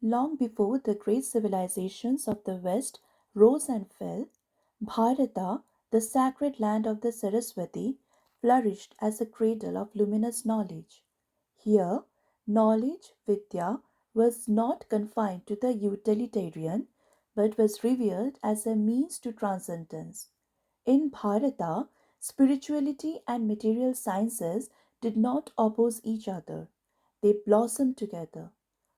Long before the great civilizations of the West rose and fell, Bharata, the sacred land of the Saraswati, flourished as a cradle of luminous knowledge. Here, knowledge, Vidya, was not confined to the utilitarian but was revered as a means to transcendence. In Bharata, spirituality and material sciences did not oppose each other, they blossomed together.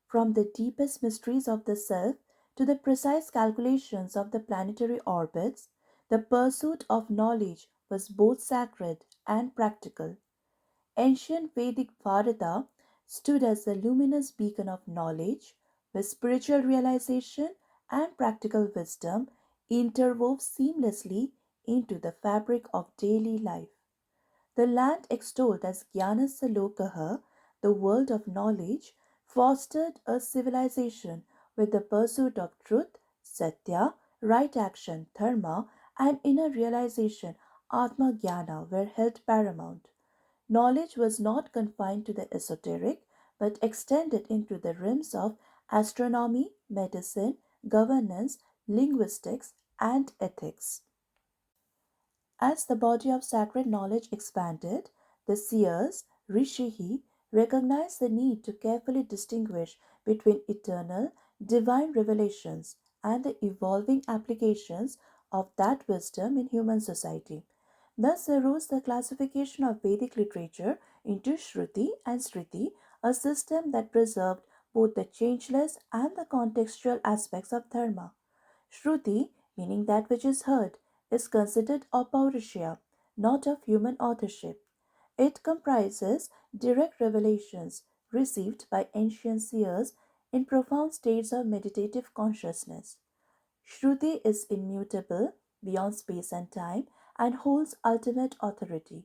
From the deepest mysteries of the self to the precise calculations of the planetary orbits, the pursuit of knowledge was both sacred and practical. Ancient Vedic Bharata stood as a luminous beacon of knowledge, where spiritual realization and practical wisdom interwove seamlessly into the fabric of daily life. The land extolled as Jnanasalokaha, the world of knowledge, fostered a civilization where the pursuit of truth, satya, right action, dharma, and inner realization, atma jnana, were held paramount. Knowledge was not confined to the esoteric, but extended into the realms of astronomy, medicine, governance, linguistics, and ethics. As the body of sacred knowledge expanded, the seers, Rishihi, recognized the need to carefully distinguish between eternal, divine revelations and the evolving applications of that wisdom in human society. Thus arose the classification of Vedic literature into Shruti and Smriti, a system that preserved both the changeless and the contextual aspects of Dharma. Shruti, meaning that which is heard, is considered apaurusha, not of human authorship. It comprises direct revelations received by ancient seers in profound states of meditative consciousness. Shruti is immutable beyond space and time and holds ultimate authority.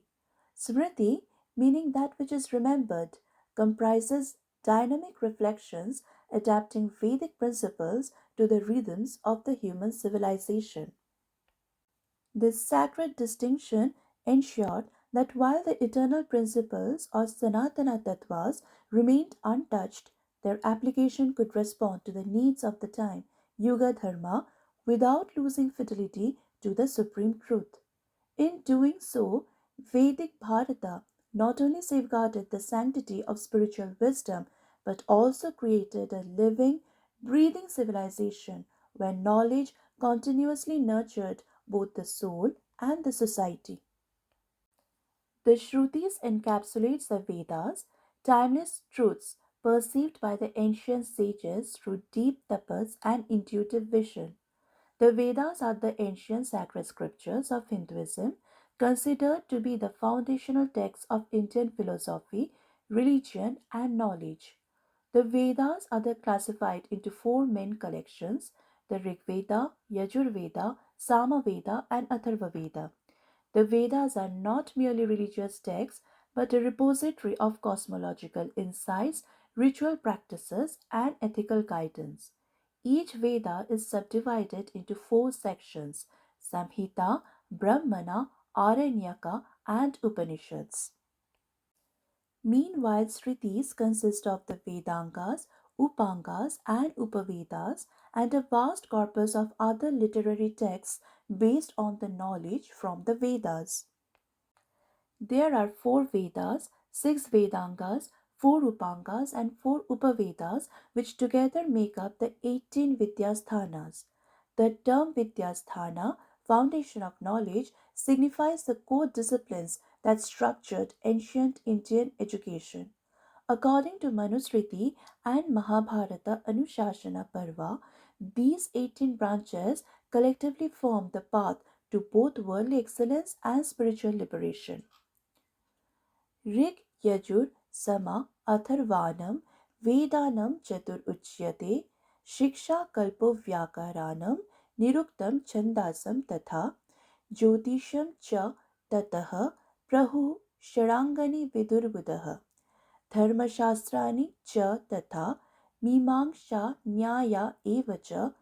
Smriti, meaning that which is remembered, comprises dynamic reflections adapting Vedic principles to the rhythms of the human civilization. This sacred distinction ensured that while the eternal principles or Sanatana Tattvas remained untouched, their application could respond to the needs of the time, Yuga Dharma, without losing fidelity to the supreme truth. In doing so, Vedic Bharata not only safeguarded the sanctity of spiritual wisdom but also created a living, breathing civilization where knowledge continuously nurtured both the soul and the society. The Shrutis encapsulates the Vedas, timeless truths perceived by the ancient sages through deep tapas and intuitive vision. The Vedas are the ancient sacred scriptures of Hinduism, considered to be the foundational texts of Indian philosophy, religion, and knowledge. The Vedas are classified into four main collections: the Rig Veda, Yajur Veda, Samaveda, and Atharva Veda. The Vedas are not merely religious texts but a repository of cosmological insights, ritual practices, and ethical guidance. Each Veda is subdivided into four sections: Samhita, Brahmana, Aranyaka, and Upanishads. Meanwhile, Sritis consist of the Vedangas, Upangas, and Upavedas, and a vast corpus of other literary texts based on the knowledge from the Vedas. There are four Vedas, six Vedangas, four Upangas, and four Upavedas, which together make up the 18 Vidyasthanas. The term Vidyasthana, foundation of knowledge, signifies the core disciplines that structured ancient Indian education. According to Manusmriti and Mahabharata Anushasana Parva, these 18 branches collectively form the path to both worldly excellence and spiritual liberation. Rig Yajur Sama Atharvanam Vedanam Chatur Uchyate Shiksha Kalpo Vyakaranam Niruktam Chandasam Tatha Jyotisham Cha Tatah Prahu Sharangani Vidurbudaha Dharmashastrani Cha Tatha Mimamsa Nyaya Evacha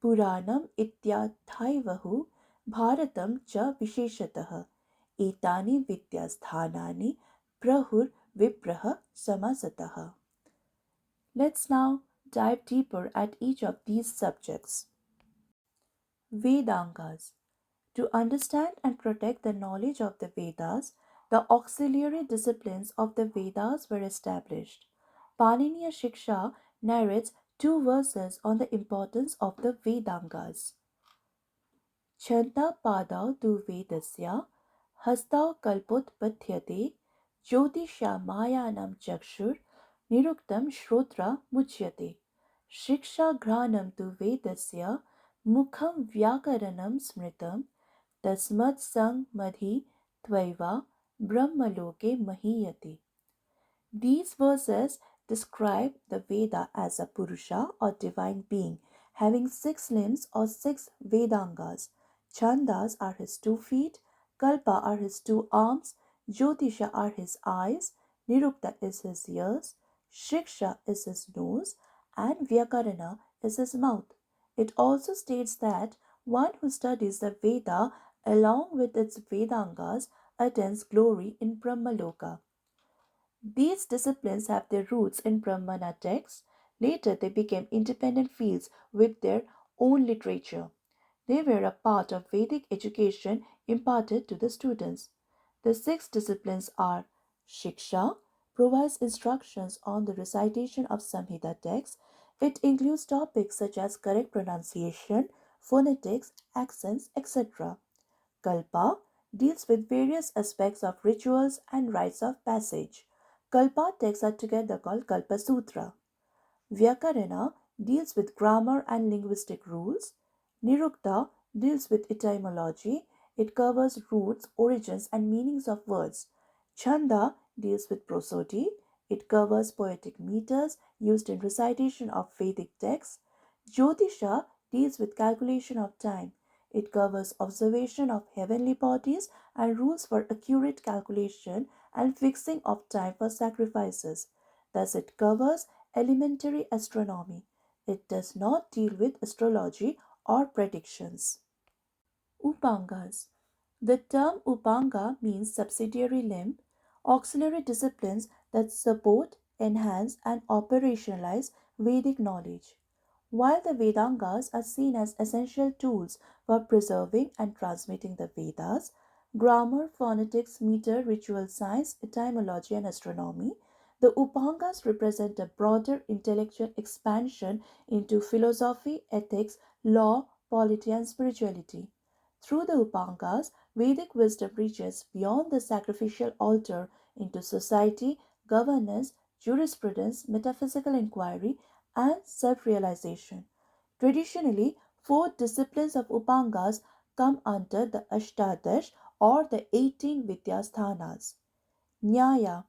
Puranam Ityadhaivahu Bharatam Cha Visheshatah Etani Vidyasthanani Prahur Vipraha Samasataha. Let's now dive deeper at each of these subjects. Vedangas. To understand and protect the knowledge of the Vedas, the auxiliary disciplines of the Vedas were established. Paniniya Shiksha narrates two verses on the importance of the Vedangas. Chanda Padau tu Vedasya, Hastau Kalpotpathyate, Jyotisha Mayanam Chakshur, Niruktam Shrotra Muchyate. Shiksha Granam tu Vedasya, Mukham Vyakaranam Smritam, Tasmat Sang Madhi Tvaiva Brahmaloke Mahiyate. These verses describe the Veda as a Purusha or divine being having six limbs or six Vedangas. Chandas are his 2 feet, Kalpa are his 2 arms, Jyotisha are his eyes, Nirukta is his ears, Shiksha is his nose, and Vyakarana is his mouth. It also states that one who studies the Veda along with its Vedangas attains glory in Brahmaloka. These disciplines have their roots in Brahmana texts. Later, they became independent fields with their own literature. They were a part of Vedic education imparted to the students. The six disciplines are Shiksha, provides instructions on the recitation of Samhita texts. It includes topics such as correct pronunciation, phonetics, accents, etc. Kalpa deals with various aspects of rituals and rites of passage. Kalpa texts are together called Kalpa Sutra. Vyakarana deals with grammar and linguistic rules. Nirukta deals with etymology. It covers roots, origins, and meanings of words. Chanda deals with prosody. It covers poetic meters used in recitation of Vedic texts. Jyotisha deals with calculation of time. It covers observation of heavenly bodies and rules for accurate calculation and fixing of time for sacrifices. Thus, it covers elementary astronomy. It does not deal with astrology or predictions. Upangas. The term Upanga means subsidiary limb, auxiliary disciplines that support, enhance, and operationalize Vedic knowledge. While the Vedangas are seen as essential tools for preserving and transmitting the Vedas, grammar, phonetics, meter, ritual science, etymology, and astronomy, the Upangas represent a broader intellectual expansion into philosophy, ethics, law, polity, and spirituality. Through the Upangas, Vedic wisdom reaches beyond the sacrificial altar into society, governance, jurisprudence, metaphysical inquiry, and self realization. Traditionally, four disciplines of Upangas come under the Ashtadash or the 18 Vidyasthanas: Nyaya,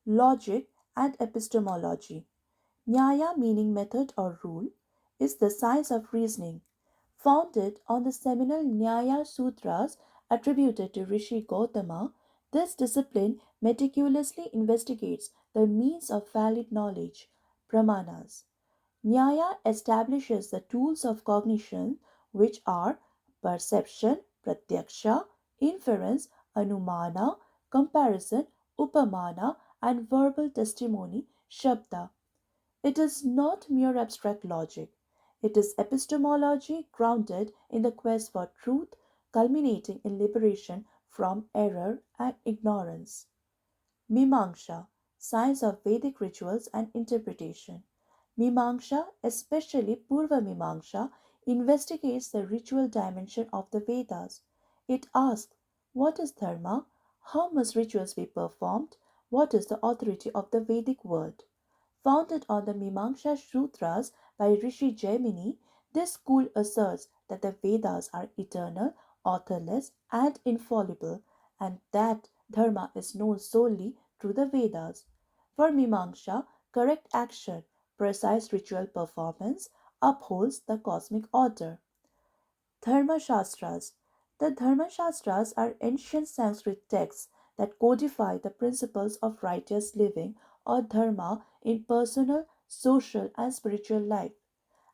logic, and epistemology. Nyaya, meaning method or rule, is the science of reasoning. Founded on the seminal Nyaya Sutras attributed to Rishi Gautama, this discipline meticulously investigates the means of valid knowledge, pramanas. Nyaya establishes the tools of cognition, which are perception, pratyaksha, inference, anumana, comparison, upamana, and verbal testimony, shabda. It is not mere abstract logic. It is epistemology grounded in the quest for truth, culminating in liberation from error and ignorance. Mimamsa, science of Vedic rituals and interpretation. Mimamsa, especially Purva Mimamsa, investigates the ritual dimension of the Vedas. It asks, what is dharma? How must rituals be performed? What is the authority of the Vedic word? Founded on the Mimamsa Sutras by Rishi Jaimini, this school asserts that the Vedas are eternal, authorless, and infallible, and that dharma is known solely through the Vedas. For Mimamsa, correct action, precise ritual performance, upholds the cosmic order. Dharmashastras. The Dharmashastras are ancient Sanskrit texts that codify the principles of righteous living or dharma in personal, social, and spiritual life.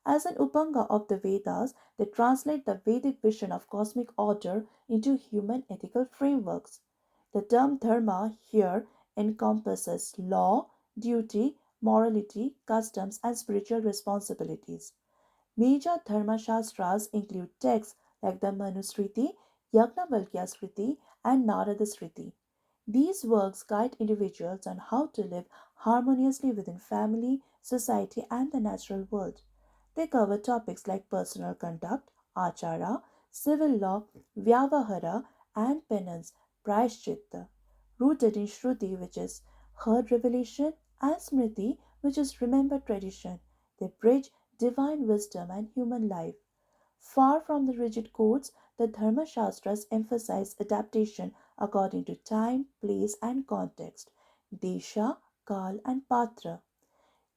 As an Upanga of the Vedas, they translate the Vedic vision of cosmic order into human ethical frameworks. The term dharma here encompasses law, duty, morality, customs, and spiritual responsibilities. Major Dharmashastras include texts like the Manusmriti, Yajnavalkya and Narada Smriti. These works guide individuals on how to live harmoniously within family, society, and the natural world. They cover topics like personal conduct, achara, civil law, vyavahara, and penance, prayashchitta, rooted in Shruti, which is heard revelation, and Smriti, which is remembered tradition. They bridge divine wisdom and human life. Far from the rigid codes, the Dharmashastras emphasize adaptation according to time, place, and context, desha, kal, and patra.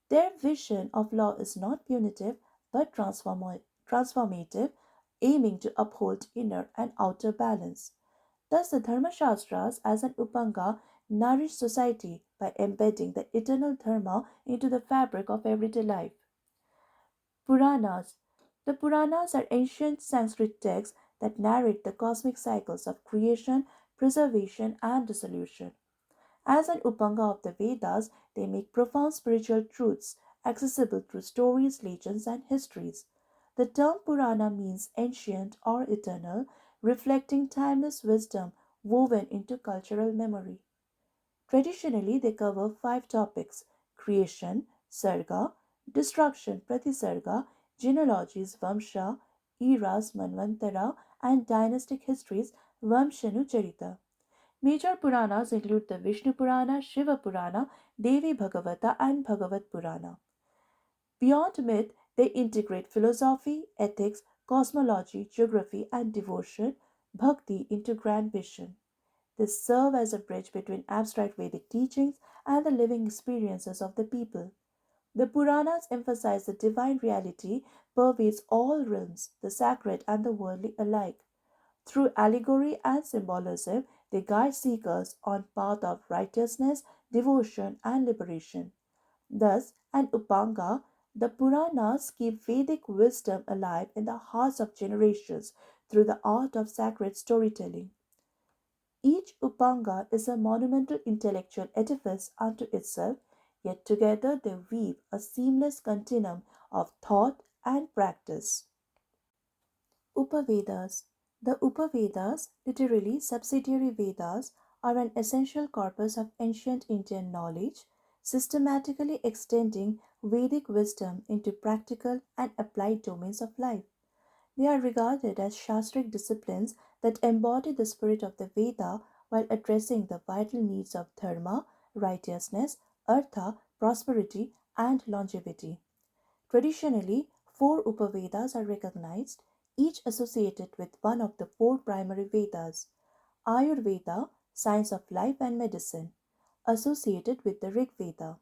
Their vision of law is not punitive but transformative, aiming to uphold inner and outer balance. Thus, the Dharmashastras, as an Upanga, nourish society by embedding the eternal Dharma into the fabric of everyday life. Puranas. The Puranas are ancient Sanskrit texts that narrate the cosmic cycles of creation, preservation, and dissolution. As an Upanga of the Vedas, they make profound spiritual truths accessible through stories, legends, and histories. The term Purana means ancient or eternal, reflecting timeless wisdom woven into cultural memory. Traditionally, they cover five topics: creation, Sarga, destruction, Pratisarga, genealogies, Vamsha, eras, Manvantara, and dynastic histories, Vamshanucharita. Major Puranas include the Vishnu Purana, Shiva Purana, Devi Bhagavata, and Bhagavat Purana. Beyond myth, they integrate philosophy, ethics, cosmology, geography, and devotion, bhakti into grand vision. They serve as a bridge between abstract Vedic teachings and the living experiences of the people. The Puranas emphasize the divine reality pervades all realms, the sacred and the worldly alike. Through allegory and symbolism, they guide seekers on path of righteousness, devotion, and liberation. Thus, an Upanga, the Puranas keep Vedic wisdom alive in the hearts of generations through the art of sacred storytelling. Each Upanga is a monumental intellectual edifice unto itself, yet together they weave a seamless continuum of thought and practice. Upavedas. The Upavedas, literally subsidiary Vedas, are an essential corpus of ancient Indian knowledge, systematically extending Vedic wisdom into practical and applied domains of life. They are regarded as shastric disciplines that embody the spirit of the Veda while addressing the vital needs of dharma, righteousness, artha, prosperity, and longevity. Traditionally, four Upavedas are recognized, each associated with one of the four primary Vedas: Ayurveda, science of life and medicine, associated with the Rig Veda.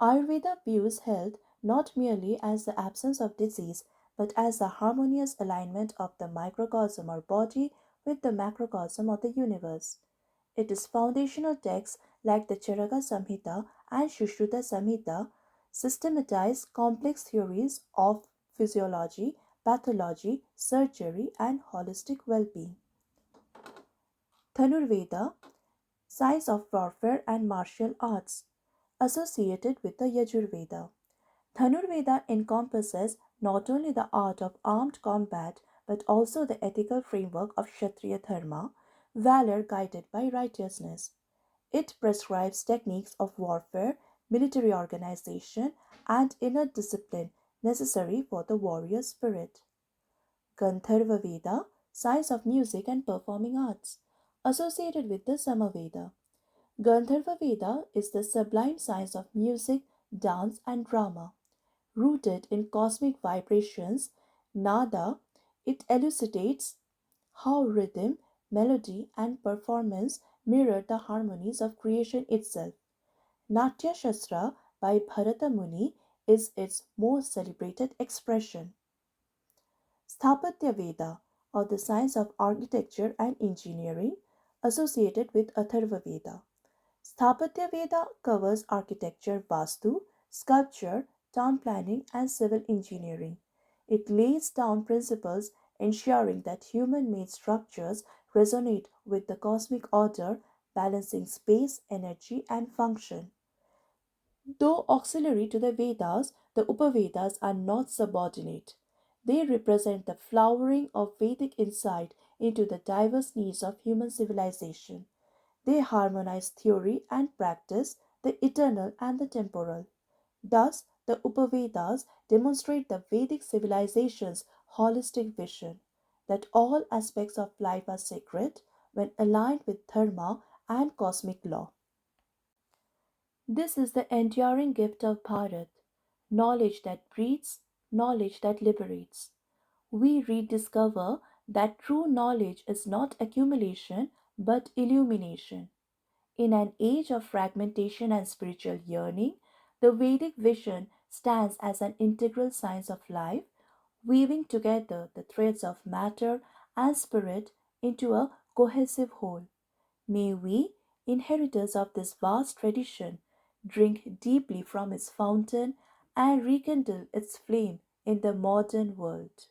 Ayurveda views health not merely as the absence of disease but as the harmonious alignment of the microcosm or body with the macrocosm of the universe. Its foundational texts like the Charaka Samhita and Sushruta Samhita systematize complex theories of physiology, pathology, surgery, and holistic well being. Dhanurveda, science of warfare and martial arts, associated with the Yajur Veda. Dhanurveda encompasses not only the art of armed combat but also the ethical framework of Kshatriya Dharma, valor guided by righteousness. It prescribes techniques of warfare, military organization, and inner discipline necessary for the warrior spirit. Gandharvaveda, science of music and performing arts, associated with the Samaveda. Gandharvaveda is the sublime science of music, dance, and drama. Rooted in cosmic vibrations, Nada, it elucidates how rhythm, melody, and performance mirror the harmonies of creation itself. Natya Shastra by Bharata Muni is its most celebrated expression. Sthapatyaveda, or the science of architecture and engineering, associated with Atharvaveda. Sthapatyaveda covers architecture, vastu, sculpture, town planning, and civil engineering. It lays down principles ensuring that human made structures resonate with the cosmic order, balancing space, energy, and function. Though auxiliary to the Vedas, the Upavedas are not subordinate. They represent the flowering of Vedic insight into the diverse needs of human civilization. They harmonize theory and practice, the eternal and the temporal. Thus, the Upavedas demonstrate the Vedic civilization's holistic vision that all aspects of life are sacred when aligned with dharma and cosmic law. This is the enduring gift of Bharat, knowledge that breeds, knowledge that liberates. We rediscover that true knowledge is not accumulation but illumination. In an age of fragmentation and spiritual yearning, the Vedic vision stands as an integral science of life, weaving together the threads of matter and spirit into a cohesive whole. May we, inheritors of this vast tradition, drink deeply from its fountain and rekindle its flame in the modern world.